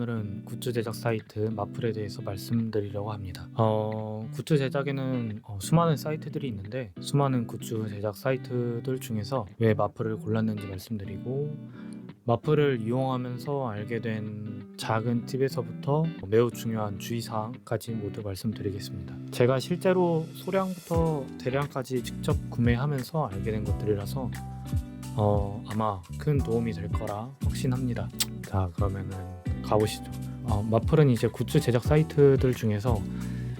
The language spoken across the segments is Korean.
오늘은 굿즈 제작 사이트 마플에 대해서 말씀드리려고 합니다. 굿즈 제작에는 수많은 사이트들이 있는데 수많은 굿즈 제작 사이트들 중에서 왜 마플을 골랐는지 말씀드리고 마플을 이용하면서 알게 된 작은 팁에서부터 매우 중요한 주의사항까지 모두 말씀드리겠습니다. 제가 실제로 소량부터 대량까지 직접 구매하면서 알게 된 것들이라서 아마 큰 도움이 될 거라 확신합니다. 자, 그러면은 가보시죠. 마플은 이제 굿즈 제작 사이트들 중에서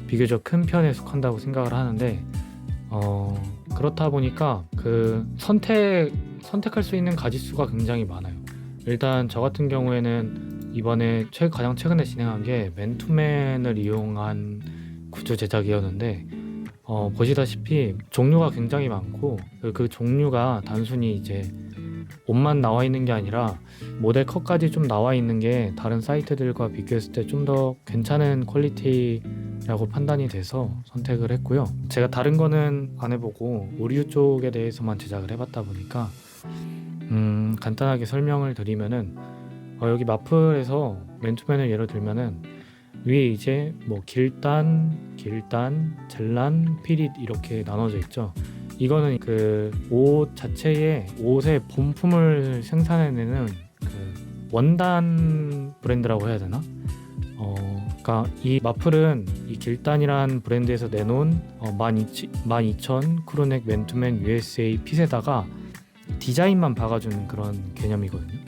비교적 큰 편에 속한다고 생각을 하는데 그렇다 보니까 그 선택할 수 있는 가짓수가 굉장히 많아요. 일단 저 같은 경우에는 이번에 가장 최근에 진행한 게 맨투맨을 이용한 굿즈 제작이었는데 보시다시피 종류가 굉장히 많고 그 종류가 단순히 이제 옷만 나와 있는 게 아니라 모델 컷까지 좀 나와 있는 게 다른 사이트들과 비교했을 때 좀 더 괜찮은 퀄리티라고 판단이 돼서 선택을 했고요. 제가 다른 거는 안 해보고 의류 쪽에 대해서만 제작을 해봤다 보니까 간단하게 설명을 드리면은 여기 마플에서 맨투맨을 예로 들면은 위에 이제 뭐 길단, 젤란, 피릿 이렇게 나눠져 있죠. 이거는 그 옷 자체의 옷의 본품을 생산해내는 그 원단 브랜드라고 해야 되나? 그러니까 이 마플은 이 길단이란 브랜드에서 내놓은 12,000 크루넥 맨투맨 USA 핏에다가 디자인만 박아주는 그런 개념이거든요.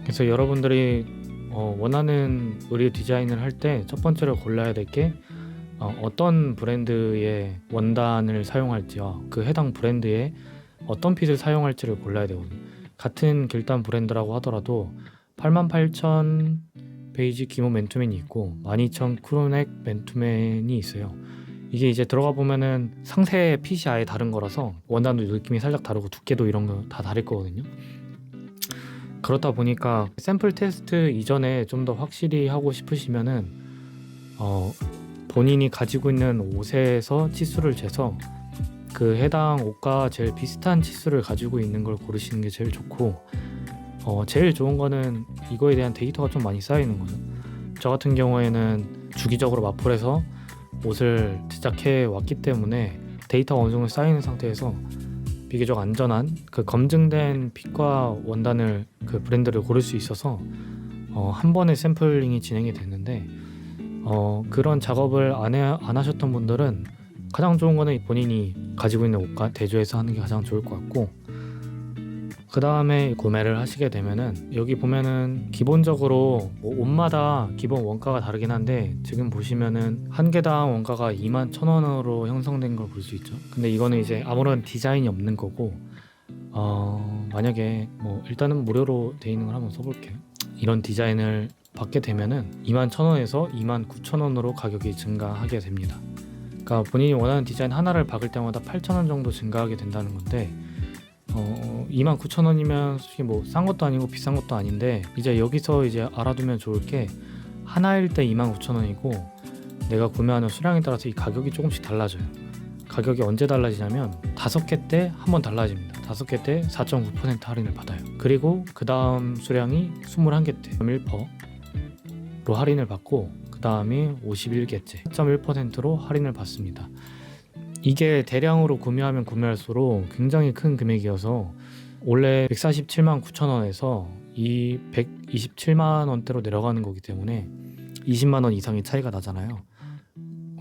그래서 여러분들이 원하는 의류 디자인을 할 때 첫 번째로 골라야 될 게 어떤 브랜드의 원단을 사용할지와 그 해당 브랜드의 어떤 핏을 사용할지를 골라야 되거든요. 같은 길단 브랜드라고 하더라도 88,000 베이지 기모 맨투맨이 있고 12,000 크루넥 맨투맨이 있어요. 이게 이제 들어가 보면은 상세 핏이 아예 다른 거라서 원단도 느낌이 살짝 다르고 두께도 이런 거 다 다를 거거든요. 그렇다 보니까 샘플 테스트 이전에 좀 더 확실히 하고 싶으시면은 본인이 가지고 있는 옷에서 치수를 재서 그 해당 옷과 제일 비슷한 치수를 가지고 있는 걸 고르시는 게 제일 좋고 제일 좋은 거는 이거에 대한 데이터가 좀 많이 쌓이는 거죠. 저 같은 경우에는 주기적으로 마플에서 옷을 제작해 왔기 때문에 데이터가 어느 정도 쌓이는 상태에서 비교적 안전한 그 검증된 핏과 원단을 그 브랜드를 고를 수 있어서 한 번에 샘플링이 진행이 됐는데 그런 작업을 안 하셨던 분들은 가장 좋은 거는 본인이 가지고 있는 옷과 대조해서 하는 게 가장 좋을 것 같고, 그 다음에 구매를 하시게 되면은 여기 보면은 기본적으로 뭐 옷마다 기본 원가가 다르긴 한데 지금 보시면은 한 개당 원가가 21,000원으로 형성된 걸 볼 수 있죠. 근데 이거는 이제 아무런 디자인이 없는 거고 만약에 뭐 일단은 무료로 돼 있는 걸 한번 써볼게요. 이런 디자인을 받게 되면은 21,000원에서 29,000원으로 가격이 증가하게 됩니다. 그러니까 본인이 원하는 디자인 하나를 박을 때마다 8,000원 정도 증가하게 된다는 건데 29,000원이면 솔직히 뭐 싼 것도 아니고 비싼 것도 아닌데 이제 여기서 이제 알아두면 좋을 게 하나일 때 29,000원이고 내가 구매하는 수량에 따라서 이 가격이 조금씩 달라져요. 가격이 언제 달라지냐면 5개 때 한 번 달라집니다. 5개 때 4.9% 할인을 받아요. 그리고 그 다음 수량이 21개 때 1%로 할인을 받고 그 다음이 51개째 4.1%로 할인을 받습니다. 이게 대량으로 구매하면 구매할수록 굉장히 큰 금액이어서 원래 147만 9천 원에서 이 127만 원대로 내려가는 거기 때문에 20만 원 이상의 차이가 나잖아요.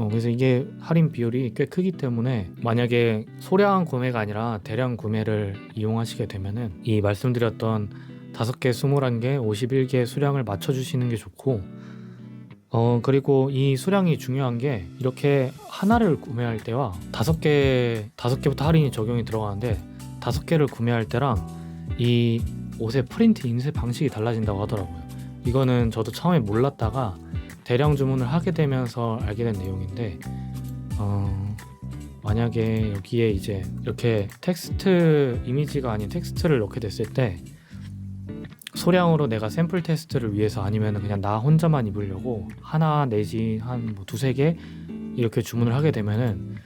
그래서 이게 할인 비율이 꽤 크기 때문에 만약에 소량 구매가 아니라 대량 구매를 이용하시게 되면은 이 말씀드렸던 5개, 21개, 51개 수량을 맞춰주시는 게 좋고 그리고 이 수량이 중요한 게 이렇게 하나를 구매할 때와 5개부터 할인이 적용이 들어가는데 5개를 구매할 때랑 이 옷의 프린트 인쇄 방식이 달라진다고 하더라고요. 이거는 저도 처음에 몰랐다가 대량 주문을 하게 되면서 알게 된 내용인데 만약에 여기에 이제 이렇게 텍스트 이미지가 아닌 텍스트를 넣게 됐을 때 소량으로 내가 샘플 테스트를 위해서 아니면 그냥 나 혼자만 입으려고 하나 내지 한 뭐 2-3개 이렇게 주문을 하게 되면은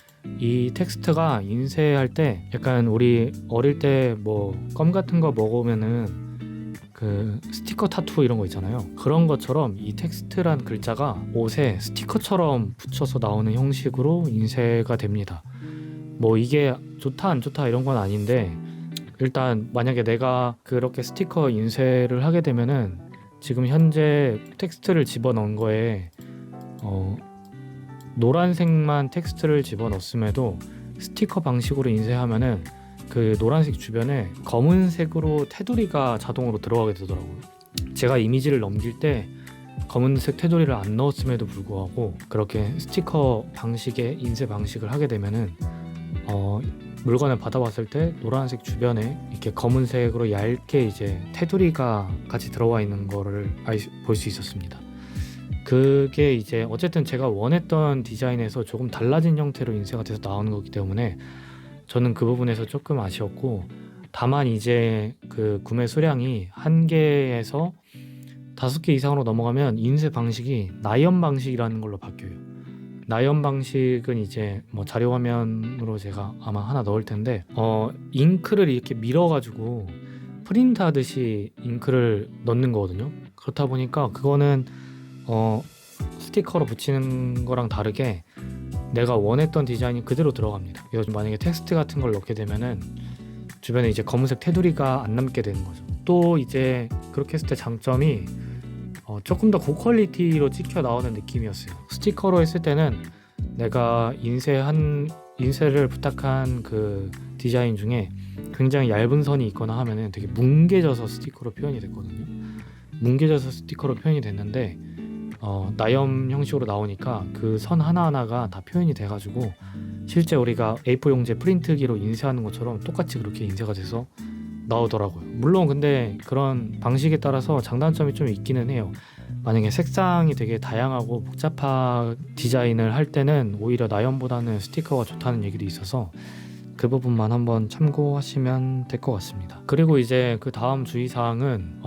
이 텍스트가 인쇄할 때 약간 우리 어릴 때 뭐 껌 같은 거 먹으면은 그 스티커 타투 이런 거 있잖아요. 그런 것처럼 이 텍스트란 글자가 옷에 스티커처럼 붙여서 나오는 형식으로 인쇄가 됩니다. 뭐 이게 좋다 안 좋다 이런 건 아닌데, 일단 만약에 내가 그렇게 스티커 인쇄를 하게 되면은 지금 현재 텍스트를 집어넣은 거에 노란색만 텍스트를 집어넣었음에도 스티커 방식으로 인쇄하면은 그 노란색 주변에 검은색으로 테두리가 자동으로 들어가게 되더라고요. 제가 이미지를 넘길 때 검은색 테두리를 안 넣었음에도 불구하고 그렇게 스티커 방식의 인쇄 방식을 하게 되면은 물건을 받아봤을 때 노란색 주변에 이렇게 검은색으로 얇게 이제 테두리가 같이 들어와 있는 거를 볼 수 있었습니다. 그게 이제 어쨌든 제가 원했던 디자인에서 조금 달라진 형태로 인쇄가 돼서 나오는 거기 때문에 저는 그 부분에서 조금 아쉬웠고, 다만 이제 그 구매 수량이 1개에서 5개 이상으로 넘어가면 인쇄 방식이 나연 방식이라는 걸로 바뀌어요. 나연 방식은 이제 뭐 자료 화면으로 제가 아마 하나 넣을 텐데, 잉크를 이렇게 밀어가지고 프린트 하듯이 잉크를 넣는 거거든요. 그렇다 보니까 그거는 스티커로 붙이는 거랑 다르게 내가 원했던 디자인이 그대로 들어갑니다. 그래서 만약에 텍스트 같은 걸 넣게 되면은 주변에 이제 검은색 테두리가 안 남게 되는 거죠. 또 이제 그렇게 했을 때 장점이 조금 더 고퀄리티로 찍혀 나오는 느낌이었어요. 스티커로 했을 때는 내가 인쇄를 부탁한 그 디자인 중에 굉장히 얇은 선이 있거나 하면은 되게 뭉개져서 스티커로 표현이 됐거든요. 뭉개져서 스티커로 표현이 됐는데 나염 형식으로 나오니까 그 선 하나하나가 다 표현이 돼가지고 실제 우리가 A4 용지 프린트기로 인쇄하는 것처럼 똑같이 그렇게 인쇄가 돼서 나오더라고요. 물론 근데 그런 방식에 따라서 장단점이 좀 있기는 해요. 만약에 색상이 되게 다양하고 복잡한 디자인을 할 때는 오히려 나염보다는 스티커가 좋다는 얘기도 있어서 그 부분만 한번 참고하시면 될 것 같습니다. 그리고 이제 그 다음 주의사항은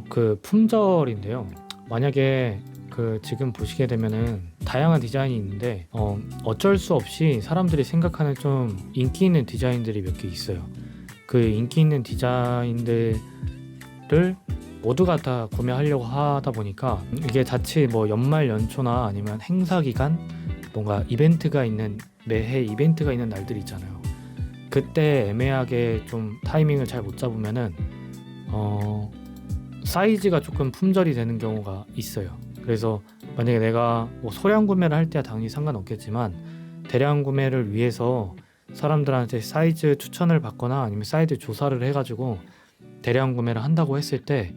그 품절인데요. 만약에 그 지금 보시게 되면은 다양한 디자인이 있는데 어쩔 수 없이 사람들이 생각하는 좀 인기 있는 디자인들이 몇 개 있어요. 그 인기 있는 디자인들을 모두가 다 구매하려고 하다 보니까 이게 자칫 뭐 연말 연초나 아니면 행사 기간, 뭔가 이벤트가 있는, 매해 이벤트가 있는 날들이 있잖아요. 그때 애매하게 좀 타이밍을 잘 못 잡으면은 사이즈가 조금 품절이 되는 경우가 있어요. 그래서 만약에 내가 뭐 소량 구매를 할 때야 당연히 상관없겠지만 대량 구매를 위해서 사람들한테 사이즈 추천을 받거나 아니면 사이즈 조사를 해가지고 대량 구매를 한다고 했을 때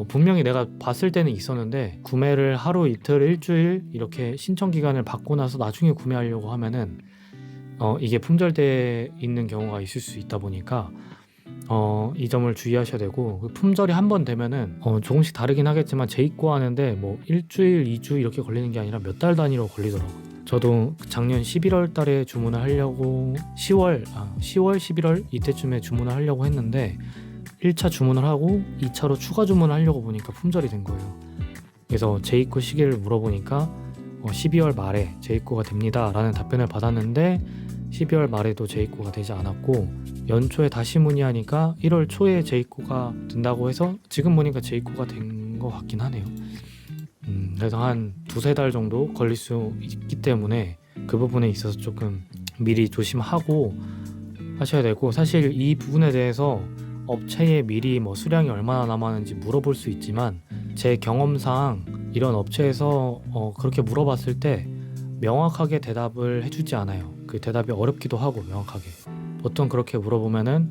분명히 내가 봤을 때는 있었는데 구매를 하루 이틀 일주일 이렇게 신청 기간을 받고 나서 나중에 구매하려고 하면은 이게 품절돼 있는 경우가 있을 수 있다 보니까 이 점을 주의하셔야 되고, 그 품절이 한 번 되면은 조금씩 다르긴 하겠지만 재입고하는데 뭐 일주일, 2주 이렇게 걸리는 게 아니라 몇 달 단위로 걸리더라고요. 저도 작년 11월 달에 주문을 하려고 10월, 11월 이때쯤에 주문을 하려고 했는데 1차 주문을 하고 2차로 추가 주문을 하려고 보니까 품절이 된 거예요. 그래서 재입고 시기를 물어보니까 12월 말에 재입고가 됩니다 라는 답변을 받았는데 12월 말에도 재입고가 되지 않았고 연초에 다시 문의하니까 1월 초에 재입고가 된다고 해서 지금 보니까 재입고가 된 것 같긴 하네요. 그래서 한 2-3달 정도 걸릴 수 있기 때문에 그 부분에 있어서 조금 미리 조심하고 하셔야 되고, 사실 이 부분에 대해서 업체에 미리 뭐 수량이 얼마나 남았는지 물어볼 수 있지만 제 경험상 이런 업체에서 그렇게 물어봤을 때 명확하게 대답을 해주지 않아요. 그 대답이 어렵기도 하고 명확하게. 보통 그렇게 물어보면은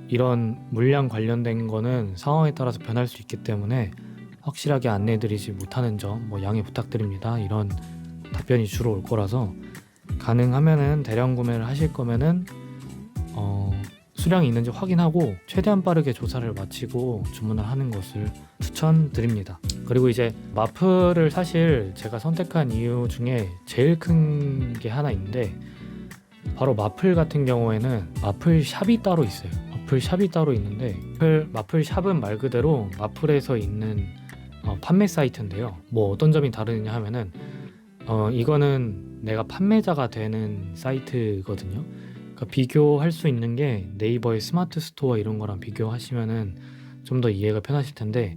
이런 물량 관련된 거는 상황에 따라서 변할 수 있기 때문에 확실하게 안내드리지 못하는 점 양해 부탁드립니다, 이런 답변이 주로 올 거라서 가능하면은 대량 구매를 하실 거면은 수량이 있는지 확인하고 최대한 빠르게 조사를 마치고 주문을 하는 것을 추천드립니다. 그리고 이제 마플을 사실 제가 선택한 이유 중에 제일 큰 게 하나 있는데, 바로 마플 같은 경우에는 마플 샵이 따로 있어요. 마플 샵이 따로 있는데 마플 샵은 말 그대로 마플에서 있는 판매 사이트인데요. 뭐 어떤 점이 다르냐 하면은 이거는 내가 판매자가 되는 사이트거든요. 그러니까 비교할 수 있는 게 네이버의 스마트 스토어 이런 거랑 비교하시면은 좀 더 이해가 편하실 텐데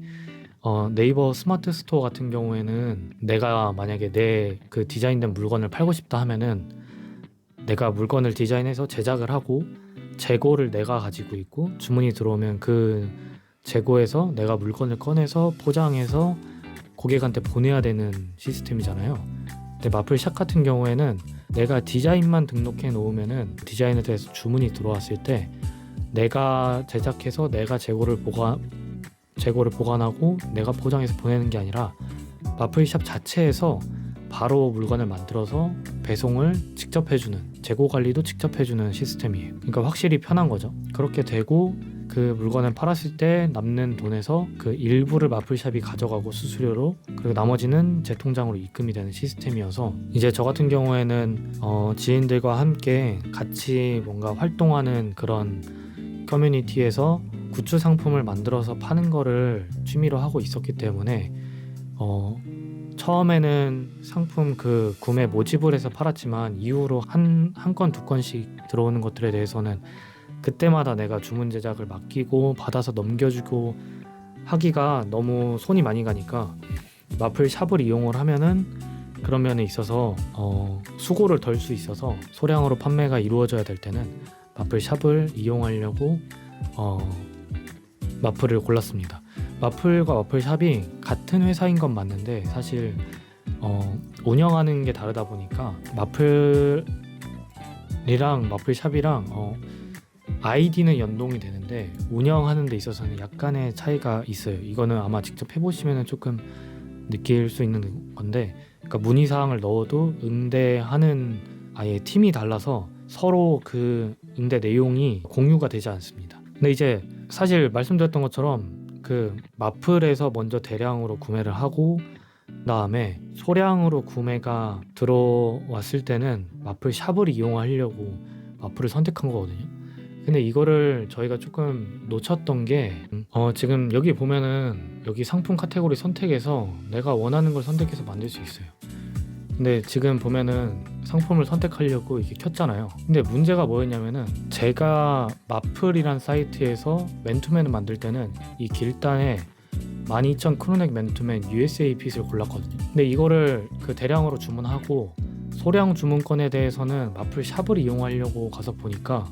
네이버 스마트 스토어 같은 경우에는 내가 만약에 내 그 디자인된 물건을 팔고 싶다 하면은 내가 물건을 디자인해서 제작을 하고 재고를 내가 가지고 있고 주문이 들어오면 그 재고에서 내가 물건을 꺼내서 포장해서 고객한테 보내야 되는 시스템이잖아요. 근데 마플샵 같은 경우에는 내가 디자인만 등록해 놓으면은 디자인에 대해서 주문이 들어왔을 때 내가 제작해서 내가 재고를 보관하고 내가 포장해서 보내는 게 아니라 마플샵 자체에서 바로 물건을 만들어서 배송을 직접 해주는, 재고 관리도 직접 해주는 시스템이에요. 그러니까 확실히 편한 거죠. 그렇게 되고 그 물건을 팔았을 때 남는 돈에서 그 일부를 마플샵이 가져가고 수수료로, 그리고 나머지는 제 통장으로 입금이 되는 시스템이어서 이제 저 같은 경우에는 지인들과 함께 같이 뭔가 활동하는 그런 커뮤니티에서 굿즈 상품을 만들어서 파는 거를 취미로 하고 있었기 때문에 처음에는 상품 그 구매 모집을 해서 팔았지만 이후로 한 건 두 건씩 들어오는 것들에 대해서는 그때마다 내가 주문 제작을 맡기고 받아서 넘겨주고 하기가 너무 손이 많이 가니까 마플 샵을 이용을 하면은 그런 면에 있어서 수고를 덜 수 있어서 소량으로 판매가 이루어져야 될 때는 마플 샵을 이용하려고 마플을 골랐습니다. 마플과 마플샵이 같은 회사인 건 맞는데 사실 운영하는 게 다르다 보니까 마플이랑 마플샵이랑 아이디는 연동이 되는데 운영하는 데 있어서는 약간의 차이가 있어요. 이거는 아마 직접 해보시면 조금 느낄 수 있는 건데, 그러니까 문의사항을 넣어도 응대하는 아예 팀이 달라서 서로 그 응대 내용이 공유가 되지 않습니다. 근데 이제 사실 말씀드렸던 것처럼 그 마플에서 먼저 대량으로 구매를 하고 그다음에 소량으로 구매가 들어왔을 때는 마플 샵을 이용하려고 마플을 선택한 거거든요. 근데 이거를 저희가 조금 놓쳤던 게 지금 여기 보면은 여기 상품 카테고리 선택해서 내가 원하는 걸 선택해서 만들 수 있어요. 근데 지금 보면은 상품을 선택하려고 이게 켰잖아요. 근데 문제가 뭐였냐면은 제가 마플이란 사이트에서 맨투맨을 만들 때는 이 길단에 12,000 크로넥 맨투맨 USA 핏을 골랐거든요. 근데 이거를 그 대량으로 주문하고 소량 주문권에 대해서는 마플 샵을 이용하려고 가서 보니까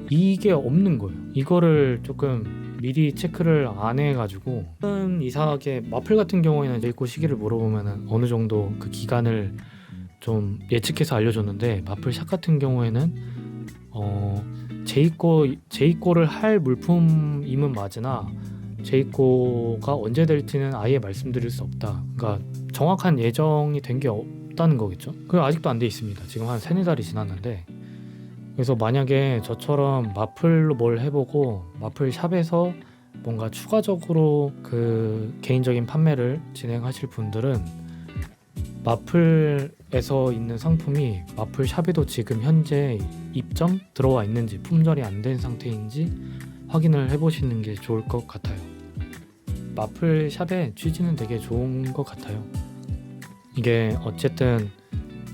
이게 없는 거예요. 이거를 조금 미리 체크를 안 해가지고 이상하게 마플 같은 경우에는 재입고 시기를 물어보면 어느 정도 그 기간을 좀 예측해서 알려줬는데 마플 샵 같은 경우에는 재입고를 할 물품임은 맞으나 재입고가 언제 될지는 아예 말씀드릴 수 없다. 그러니까 정확한 예정이 된 게 없다는 거겠죠. 그게 아직도 안 돼 있습니다. 지금 한 3-4달이 지났는데, 그래서 만약에 저처럼 마플로 뭘 해보고 마플 샵에서 뭔가 추가적으로 그 개인적인 판매를 진행하실 분들은 마플에서 있는 상품이 마플 샵에도 지금 현재 입점 들어와 있는지 품절이 안 된 상태인지 확인을 해보시는 게 좋을 것 같아요. 마플 샵의 취지는 되게 좋은 것 같아요. 이게 어쨌든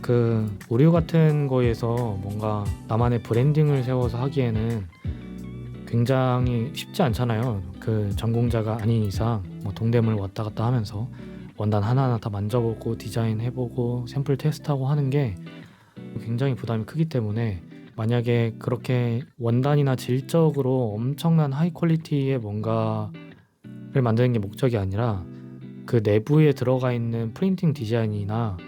그 의류 같은 거에서 뭔가 나만의 브랜딩을 세워서 하기에는 굉장히 쉽지 않잖아요. 그 전공자가 아닌 이상 뭐 동대문 왔다 갔다 하면서 원단 하나하나 다 만져보고 디자인해보고 샘플 테스트하고 하는 게 굉장히 부담이 크기 때문에 만약에 그렇게 원단이나 질적으로 엄청난 하이 퀄리티의 뭔가를 만드는 게 목적이 아니라 그 내부에 들어가 있는 프린팅 디자인이나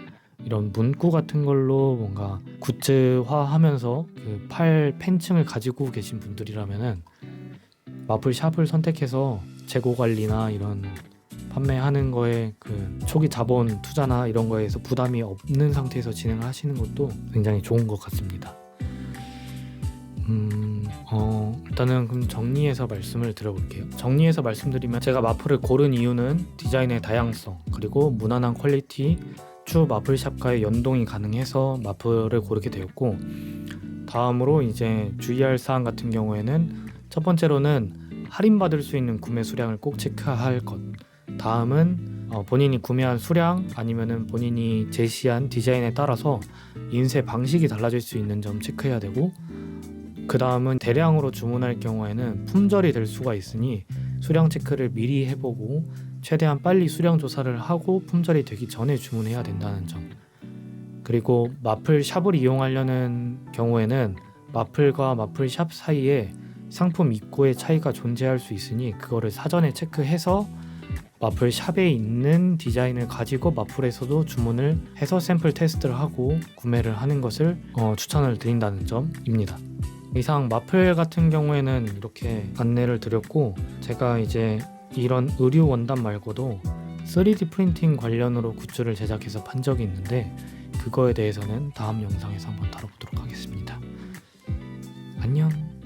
이런 문구 같은 걸로 뭔가 굿즈화하면서 그 팔 팬층을 가지고 계신 분들이라면은 마플 샵을 선택해서 재고 관리나 이런 판매하는 거에 그 초기 자본 투자나 이런 거에서 부담이 없는 상태에서 진행을 하시는 것도 굉장히 좋은 것 같습니다. 일단은 그럼 정리해서 말씀을 드려볼게요. 정리해서 말씀드리면 제가 마플을 고른 이유는 디자인의 다양성, 그리고 무난한 퀄리티, 추 마플샵과의 연동이 가능해서 마플을 고르게 되었고, 다음으로 이제 주의할 사항 같은 경우에는 첫 번째로는 할인받을 수 있는 구매 수량을 꼭 체크할 것, 다음은 본인이 구매한 수량 아니면은 본인이 제시한 디자인에 따라서 인쇄 방식이 달라질 수 있는 점 체크해야 되고, 그 다음은 대량으로 주문할 경우에는 품절이 될 수가 있으니 수량 체크를 미리 해보고 최대한 빨리 수량 조사를 하고 품절이 되기 전에 주문해야 된다는 점. 그리고 마플 샵을 이용하려는 경우에는 마플과 마플 샵 사이에 상품 입고의 차이가 존재할 수 있으니 그거를 사전에 체크해서 마플 샵에 있는 디자인을 가지고 마플에서도 주문을 해서 샘플 테스트를 하고 구매를 하는 것을 추천을 드린다는 점입니다. 이상 마플 같은 경우에는 이렇게 안내를 드렸고, 제가 이제 이런 의류 원단 말고도 3D 프린팅 관련으로 굿즈를 제작해서 판 적이 있는데 그거에 대해서는 다음 영상에서 한번 다뤄보도록 하겠습니다. 안녕.